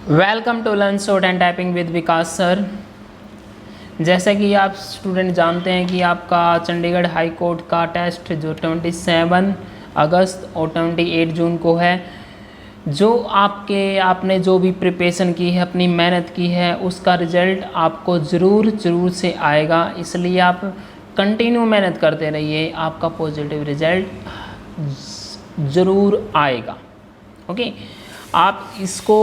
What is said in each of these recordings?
Welcome to learn shorthand typing with Vikas sir. जैसा कि आप स्टूडेंट जानते हैं कि आपका चंडीगढ़ हाई कोर्ट का टेस्ट जो 27 अगस्त और 28 जून को है, जो आपने जो भी प्रिपरेशन की है, अपनी मेहनत की है, उसका रिज़ल्ट आपको ज़रूर से आएगा। इसलिए आप कंटिन्यू मेहनत करते रहिए, आपका पॉजिटिव रिज़ल्ट ज़रूर आएगा। ओके, आप इसको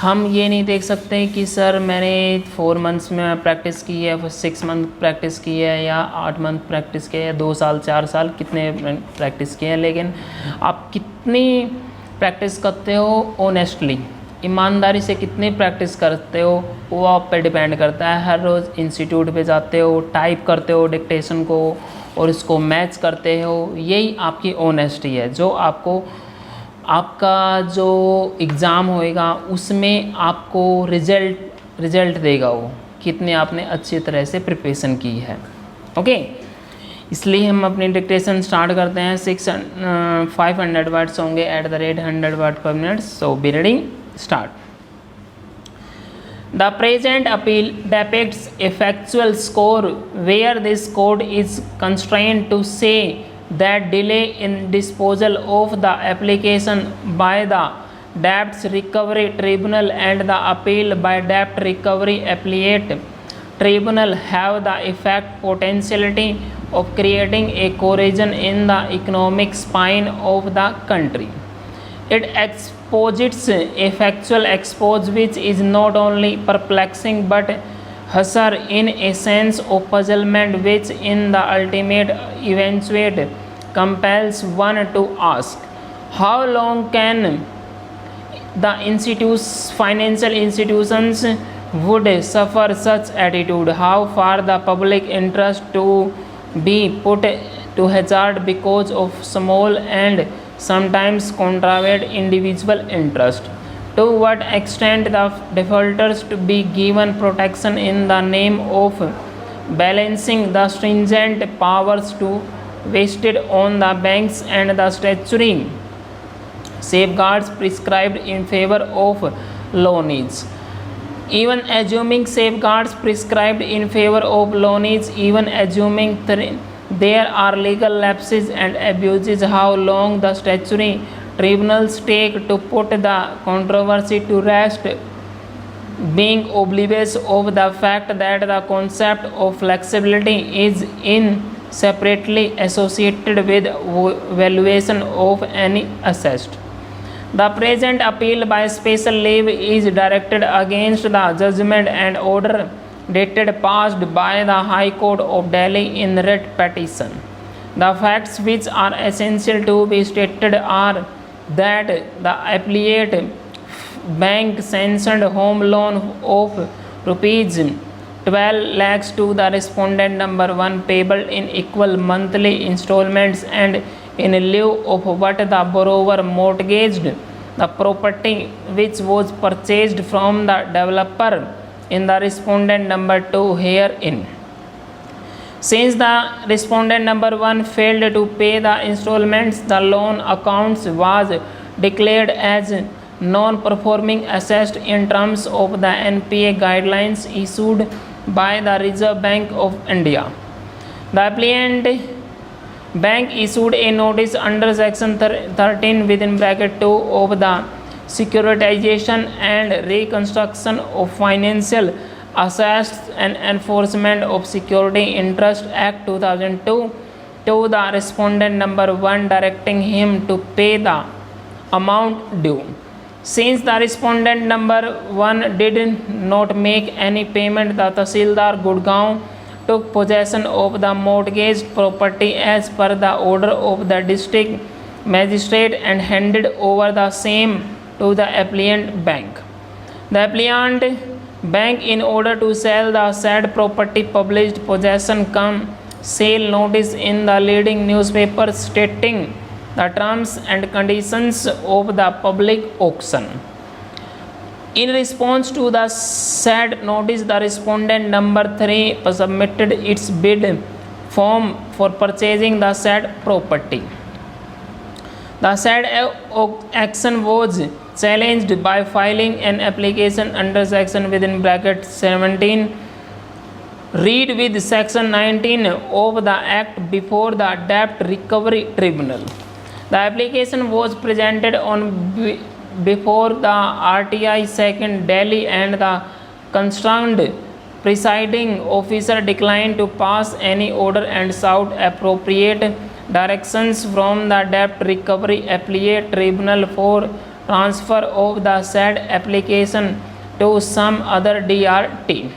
हम ये नहीं देख सकते कि सर मैंने 4 मंथ्स में प्रैक्टिस की है, 6 मंथ प्रैक्टिस की है, या 8 मंथ प्रैक्टिस की है, 2 साल 4 साल कितने प्रैक्टिस किए हैं, लेकिन आप कितनी प्रैक्टिस करते हो, ऑनेस्टली ईमानदारी से कितनी प्रैक्टिस करते हो, वो आप पे डिपेंड करता है। हर रोज़ इंस्टीट्यूट पे जाते हो, टाइप करते हो डिक्टेशन को और इसको मैच करते हो, यही आपकी ऑनेस्टी है जो आपका जो एग्ज़ाम होएगा उसमें आपको रिज़ल्ट देगा, वो कितने आपने अच्छी तरह से प्रिपरेशन की है। ओके, इसलिए हम अपनी डिक्टेशन स्टार्ट करते हैं। 500 वर्ड्स होंगे @100 word per minute. So be reading start. The present appeal depicts a factual score where this court is constrained to say that delay in disposal of the application by the Debt Recovery Tribunal and the appeal by Debt Recovery Appellate Tribunal have the effect potentiality of creating a corrosion in the economic spine of the country. It exposits a factual expose which is not only perplexing but hazar in a sense of puzzlement which in the ultimate eventuate compels one to ask, how long can the financial institutions would suffer such attitude? How far the public interest to be put to hazard because of small and sometimes contravene individual interest? To what extent the defaulters to be given protection in the name of balancing the stringent powers to vested on the banks and the statutory safeguards prescribed in favor of loanees? Even assuming safeguards prescribed in favor of loanees, even assuming there are legal lapses and abuses, how long the statutory tribunals take to put the controversy to rest, being oblivious of the fact that the concept of flexibility is inseparably associated with valuation of any assessed. The present appeal by special leave is directed against the judgment and order dated passed by the High Court of Delhi in writ petition. The facts which are essential to be stated are that the Appellate Bank sanctioned home loan of rupees 12 lakhs to the respondent number 1 payable in equal monthly installments and in lieu of what the borrower mortgaged the property which was purchased from the developer in the respondent number 2 herein. Since the respondent number 1 failed to pay the installments, the loan accounts was declared as non-performing assessed in terms of the NPA guidelines issued by the Reserve Bank of India. The appellant bank issued a notice under section 13(2) of the Securitization and Reconstruction of Financial Assets and Enforcement of Security Interest Act 2002 to the respondent number 1 directing him to pay the amount due. Since the respondent number 1 did not make any payment, the Tahsildar Gurgaon took possession of the mortgaged property as per the order of the district magistrate and handed over the same to the appellant bank. The appellant bank, in order to sell the said property, published possession cum sale notice in the leading newspaper stating the terms and conditions of the public auction. In response to the said notice, the respondent number 3 submitted its bid form for purchasing the said property. The said action was challenged by filing an application under section within bracket 17 read with section 19 of the act before the debt recovery tribunal. The application was presented on before the RTI second Delhi and the concerned presiding officer declined to pass any order and sought appropriate directions from the debt recovery appellate tribunal for transfer of the said application to some other DRT.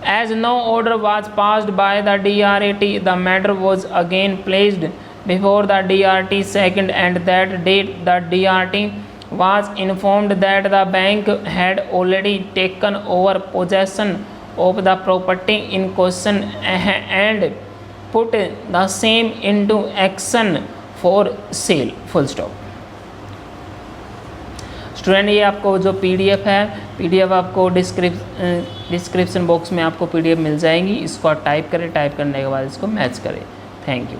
As no order was passed by the DRT, the matter was again placed before the DRT second, and that date the DRT was informed that the bank had already taken over possession of the property in question and put the same into action for sale. Full stop. Student ये आपको जो PDF है, PDF आपको description box में आपको PDF मिल जाएगी। इसको आप टाइप करें, टाइप करने के बाद इसको मैच करें। Thank you.